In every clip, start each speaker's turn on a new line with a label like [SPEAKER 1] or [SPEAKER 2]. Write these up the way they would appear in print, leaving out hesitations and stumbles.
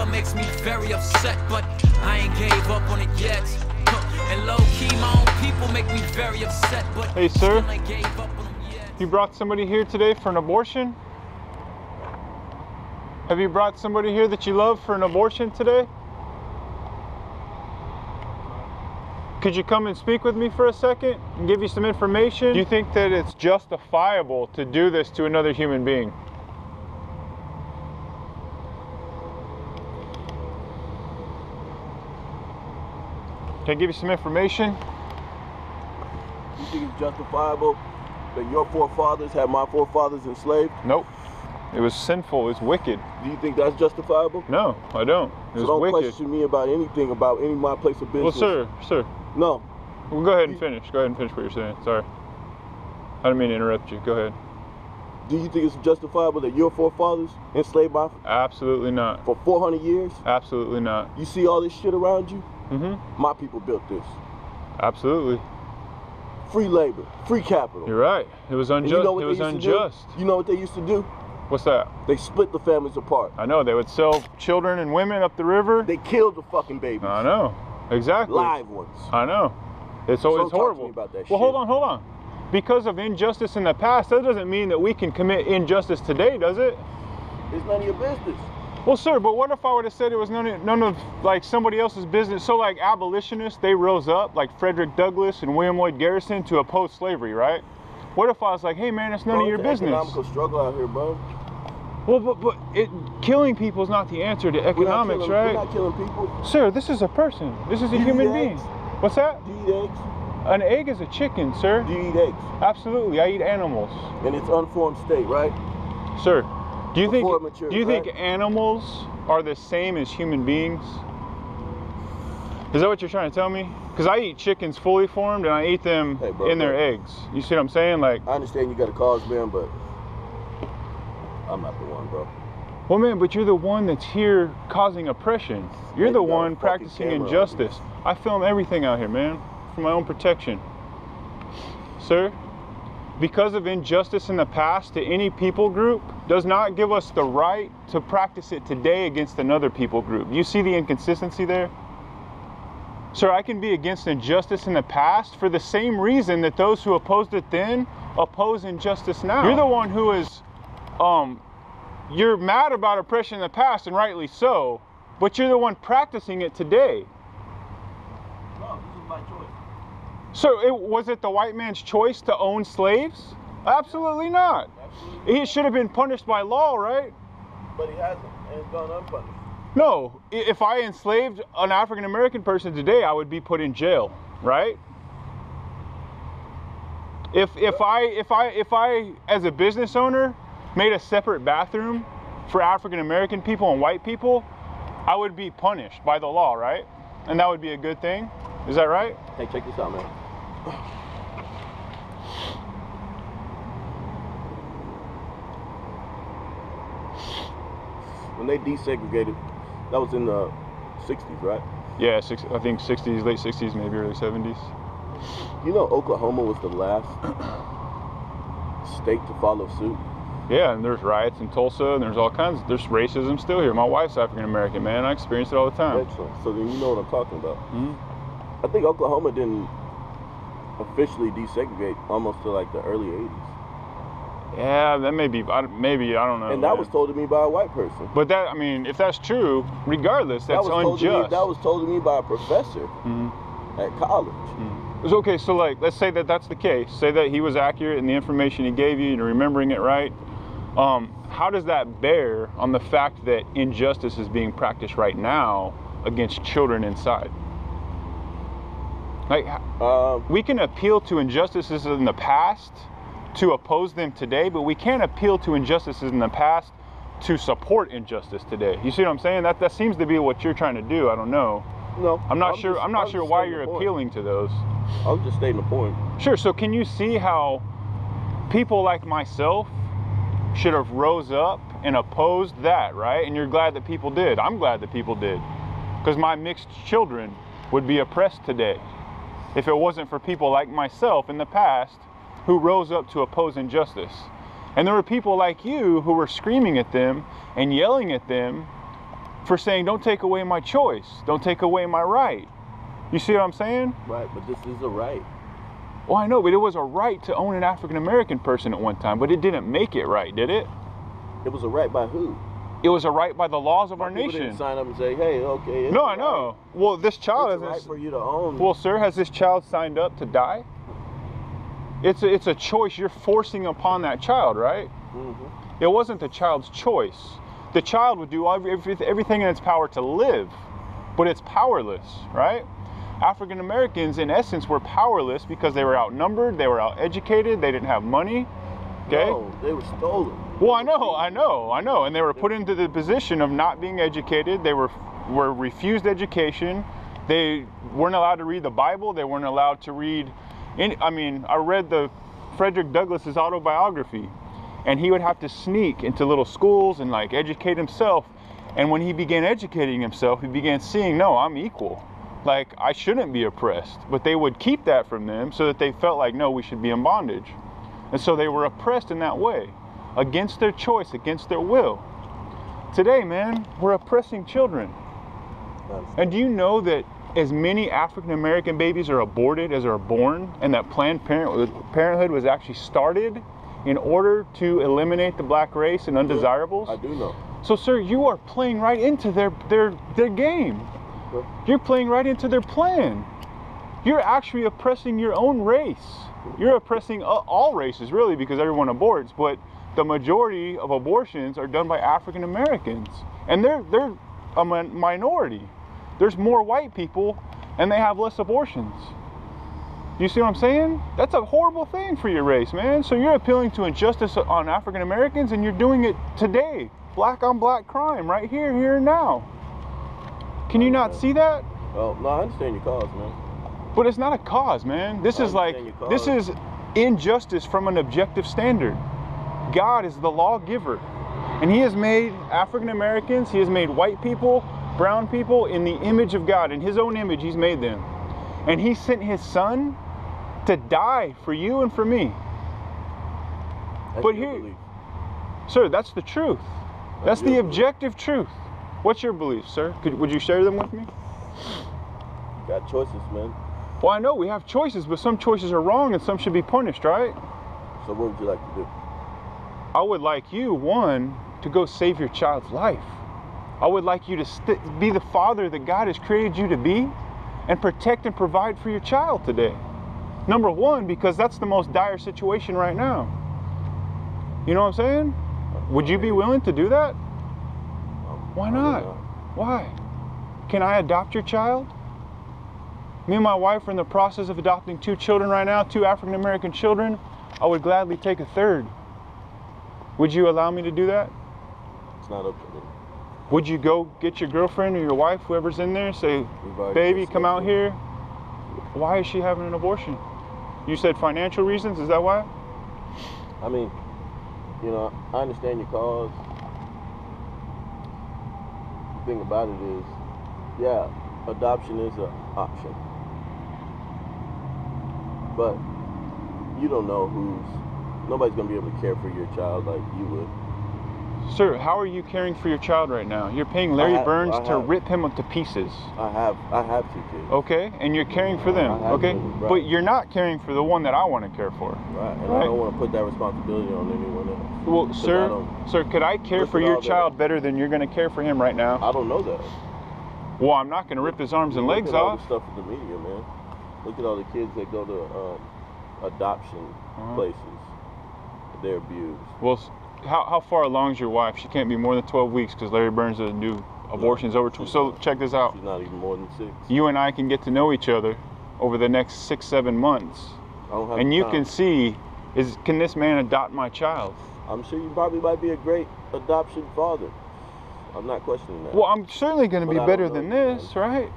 [SPEAKER 1] Love makes me very upset, but I ain't gave up on it yet. And low-key, my own people make me very upset, but
[SPEAKER 2] hey, sir,
[SPEAKER 1] still ain't gave up on them yet.
[SPEAKER 2] You brought somebody here today for an abortion? Have you brought somebody here that you love for an abortion today? Could you come and speak with me for a second and give you some information? Do you think that it's justifiable to do this to another human being? Can I give you some information?
[SPEAKER 3] You think it's justifiable that your forefathers had my forefathers enslaved?
[SPEAKER 2] Nope. It was sinful. It's wicked.
[SPEAKER 3] Do you think that's justifiable?
[SPEAKER 2] No, I don't. It was
[SPEAKER 3] don't
[SPEAKER 2] wicked.
[SPEAKER 3] question me about anything, about any of my place of business.
[SPEAKER 2] Well, sir.
[SPEAKER 3] No.
[SPEAKER 2] Well, go ahead and finish. Go ahead and finish what you're saying. Sorry. I didn't mean to interrupt you. Go ahead.
[SPEAKER 3] Do you think it's justifiable that your forefathers enslaved my...
[SPEAKER 2] Absolutely not.
[SPEAKER 3] For 400 years?
[SPEAKER 2] Absolutely not.
[SPEAKER 3] You see all this shit around you?
[SPEAKER 2] Mm-hmm.
[SPEAKER 3] My people built this.
[SPEAKER 2] Absolutely.
[SPEAKER 3] Free labor, free capital.
[SPEAKER 2] You're right. It was unjust. It was unjust.
[SPEAKER 3] You know what they used to do?
[SPEAKER 2] What's that?
[SPEAKER 3] They split the families apart.
[SPEAKER 2] I know. They would sell children and women up the river.
[SPEAKER 3] They killed the fucking babies.
[SPEAKER 2] I know. Exactly.
[SPEAKER 3] Live ones.
[SPEAKER 2] I know. It's horrible.
[SPEAKER 3] Talk to me about that shit.
[SPEAKER 2] Hold on. Because of injustice in the past, that doesn't mean that we can commit injustice today, does it?
[SPEAKER 3] It's none of your business.
[SPEAKER 2] Well, sir, but what if I would have said it was none of like somebody else's business? So like abolitionists, they rose up, like Frederick Douglass and William Lloyd Garrison, to oppose slavery, right? What if I was like, hey man, it's none of your business?
[SPEAKER 3] Economical struggle out here, bro.
[SPEAKER 2] Well, but killing people is not the answer to economics, right?
[SPEAKER 3] We're not killing people.
[SPEAKER 2] Sir, this is a person. This is a human being. What's that?
[SPEAKER 3] Do you eat eggs?
[SPEAKER 2] An egg is a chicken, sir.
[SPEAKER 3] Do you eat eggs?
[SPEAKER 2] Absolutely, I eat animals.
[SPEAKER 3] In its unformed state, right?
[SPEAKER 2] Sir, do you
[SPEAKER 3] Mature,
[SPEAKER 2] think animals are the same as human beings? Is that what you're trying to tell me? Because I eat chickens fully formed and I eat them in their eggs. You see what I'm saying? Like,
[SPEAKER 3] I understand you got a cause, man, but I'm not the one, bro.
[SPEAKER 2] Well, man, but you're the one that's here causing oppression. You're the one practicing injustice. I film everything out here, man, for my own protection. Sir, because of injustice in the past to any people group does not give us the right to practice it today against another people group. You see the inconsistency there? Sir, I can be against injustice in the past for the same reason that those who opposed it then oppose injustice now. You're the one who is, you're mad about oppression in the past, and rightly so, but you're the one practicing it today.
[SPEAKER 3] No, this is my choice.
[SPEAKER 2] So was it the white man's choice to own slaves? Absolutely not. Absolutely. He should have been punished by law, right?
[SPEAKER 3] But he hasn't, and it's gone unpunished.
[SPEAKER 2] No, if I enslaved an African American person today, I would be put in jail, right? If I as a business owner made a separate bathroom for African American people and white people, I would be punished by the law, right? And that would be a good thing. Is that right?
[SPEAKER 3] Hey, check this out, man. When they desegregated, that was in the 60s, right?
[SPEAKER 2] Yeah, I think 60s, late 60s, maybe early 70s.
[SPEAKER 3] You know Oklahoma was the last state to follow suit?
[SPEAKER 2] Yeah, and there's riots in Tulsa, and there's all kinds, there's racism still here. My wife's African American, man. I experience it all the time.
[SPEAKER 3] Excellent. So then you know what I'm talking about.
[SPEAKER 2] Mm-hmm.
[SPEAKER 3] I think Oklahoma didn't officially desegregate almost to like the early 80s.
[SPEAKER 2] Yeah, that may be, maybe, I don't know.
[SPEAKER 3] And that was told to me by a white person.
[SPEAKER 2] But that, I mean, if that's true, regardless, that's unjust.
[SPEAKER 3] That was told to me by a professor at college.
[SPEAKER 2] Okay, so like, let's say that that's the case. Say that he was accurate in the information he gave you and you're remembering it right. How does that bear on the fact that injustice is being practiced right now against children inside? Like, we can appeal to injustices in the past to oppose them today, but we can't appeal to injustices in the past to support injustice today. You see what I'm saying? That seems to be what you're trying to do. I don't know.
[SPEAKER 3] No,
[SPEAKER 2] I'm not sure why you're appealing to those.
[SPEAKER 3] I was just stating the point.
[SPEAKER 2] Sure. So can you see how people like myself should have rose up and opposed that, right? And you're glad that people did. I'm glad that people did, because my mixed children would be oppressed today if it wasn't for people like myself in the past who rose up to oppose injustice. And there were people like you who were screaming at them and yelling at them for saying, don't take away my choice, don't take away my right. You see what I'm saying?
[SPEAKER 3] Right, but this is a right.
[SPEAKER 2] Well, I know, but it was a right to own an African American person at one time, but it didn't make it right, did it?
[SPEAKER 3] It was a right by who?
[SPEAKER 2] It was a right by the laws of our
[SPEAKER 3] People
[SPEAKER 2] nation.
[SPEAKER 3] didn't sign up and say, hey, okay.
[SPEAKER 2] No, I know. Well, this child
[SPEAKER 3] It's a right for you to own.
[SPEAKER 2] Well, sir, has this child signed up to die? It's a choice you're forcing upon that child, right?
[SPEAKER 3] Mm-hmm.
[SPEAKER 2] It wasn't the child's choice. The child would do everything in its power to live, but it's powerless, right? African Americans, in essence, were powerless because they were outnumbered, they were outeducated, they didn't have money. Okay?
[SPEAKER 3] No, they were stolen.
[SPEAKER 2] Well, I know, and they were put into the position of not being educated. They were refused education. They weren't allowed to read the Bible. They weren't allowed to read. I read Frederick Douglass's autobiography, and he would have to sneak into little schools and like educate himself. And when he began educating himself, he began seeing, no, I'm equal. Like, I shouldn't be oppressed. But they would keep that from them so that they felt like, no, we should be in bondage. And so they were oppressed in that way, against their choice, against their will. Today, man, we're oppressing children. And do you know that as many African American babies are aborted as are born, and that Planned Parenthood was actually started in order to eliminate the black race and undesirables?
[SPEAKER 3] I do know.
[SPEAKER 2] So, sir, you are playing right into their game. You're playing right into their plan. You're actually oppressing your own race. You're oppressing all races, really, because everyone aborts, but the majority of abortions are done by African Americans, and they're a minority. There's more white people, and they have less abortions. You see what I'm saying? That's a horrible thing for your race, man. So you're appealing to injustice on African Americans, and you're doing it today. Black on black crime, right here and now. Can you not see that?
[SPEAKER 3] Oh, no, I understand your cause, man.
[SPEAKER 2] But it's not a cause, man. This is injustice from an objective standard. God is the lawgiver, and he has made African Americans, he has made white people, brown people in the image of God. In his own image, he's made them. And he sent his son to die for you and for me. But here, sir, that's the truth. That's the objective truth. What's your belief, sir? Would you share them with me?
[SPEAKER 3] Got choices, man.
[SPEAKER 2] Well, I know we have choices, but some choices are wrong and some should be punished, right?
[SPEAKER 3] So what would you like to do?
[SPEAKER 2] I would like you, one, to go save your child's life. I would like you to be the father that God has created you to be and protect and provide for your child today. Number one, because that's the most dire situation right now. You know what I'm saying? Would you be willing to do that? Why not? Why? Can I adopt your child? Me and my wife are in the process of adopting 2 children right now, 2 African American children. I would gladly take a 3rd. Would you allow me to do that?
[SPEAKER 3] It's not up to me.
[SPEAKER 2] Would you go get your girlfriend or your wife, whoever's in there, say, baby, come out here? Why is she having an abortion? You said financial reasons, is that why?
[SPEAKER 3] I mean, you know, I understand your cause. The thing about it is, yeah, adoption is an option. But you don't know nobody's going to be able to care for your child like you would.
[SPEAKER 2] Sir, how are you caring for your child right now? You're paying Larry Burns to rip him to pieces.
[SPEAKER 3] I have 2 kids.
[SPEAKER 2] Okay, and you're caring for them, okay?
[SPEAKER 3] Right.
[SPEAKER 2] But you're not caring for the one that I want to care for.
[SPEAKER 3] Right, and I don't want to put that responsibility on anyone else.
[SPEAKER 2] Well, sir, could I care for your child better than you're going to care for him right now?
[SPEAKER 3] I don't know that.
[SPEAKER 2] Well, I'm not going to rip his arms and legs off.
[SPEAKER 3] Look at all the stuff in the media, man. Look at all the kids that go to adoption places. They're abused.
[SPEAKER 2] Well, how far along is your wife? She can't be more than 12 weeks because Larry Burns doesn't do abortions over 12. So check this out.
[SPEAKER 3] She's not even more than 6.
[SPEAKER 2] You and I can get to know each other over the next 6-7 months. And you can see, can this man adopt my child?
[SPEAKER 3] I'm sure you probably might be a great adoption father. I'm not questioning that.
[SPEAKER 2] Well, I'm certainly going to be better than this, right?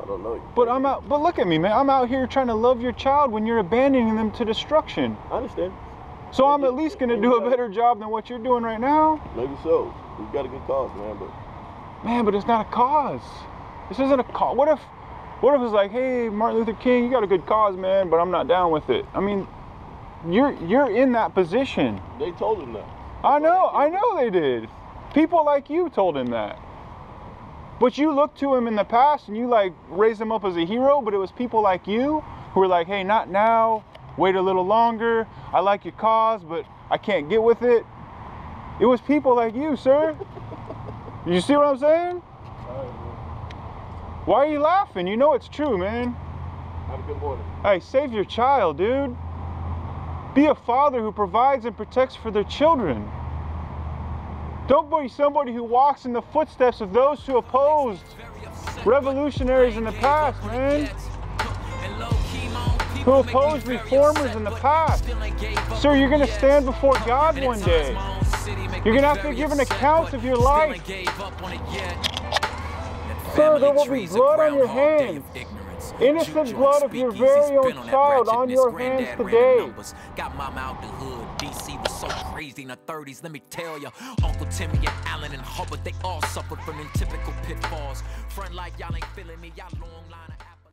[SPEAKER 3] I don't know you.
[SPEAKER 2] But look at me, man. I'm out here trying to love your child when you're abandoning them to destruction.
[SPEAKER 3] I understand.
[SPEAKER 2] So I'm at least going to do a better job than what you're doing right now.
[SPEAKER 3] Maybe so. You've got a good cause, man.
[SPEAKER 2] But it's not a cause. This isn't a cause. What if it's like, hey, Martin Luther King, you got a good cause, man, but I'm not down with it. I mean, you're in that position.
[SPEAKER 3] They told him that.
[SPEAKER 2] I know they did. People like you told him that. But you look to him in the past and you like raised him up as a hero, but it was people like you who were like, hey, not now, wait a little longer. I like your cause, but I can't get with it. It was people like you, sir. You see what I'm saying? Why are you laughing? You know it's true, man.
[SPEAKER 3] Have a good morning.
[SPEAKER 2] Hey, save your child, dude. Be a father who provides and protects for their children. Don't be somebody who walks in the footsteps of those who opposed revolutionaries in the past, man. Who opposed reformers in the past. Sir, you're going to stand before God one day. You're going to have to give an account of your life. Sir, there will be blood on your hands. Innocent blood of your very own child on your hands today.
[SPEAKER 1] Got mama out the hood. DC was so crazy in the 30s. Let me tell ya, Uncle Timmy and Allen and Hubbard, they all suffered from them typical pitfalls. Front like y'all ain't feeling me, y'all long line.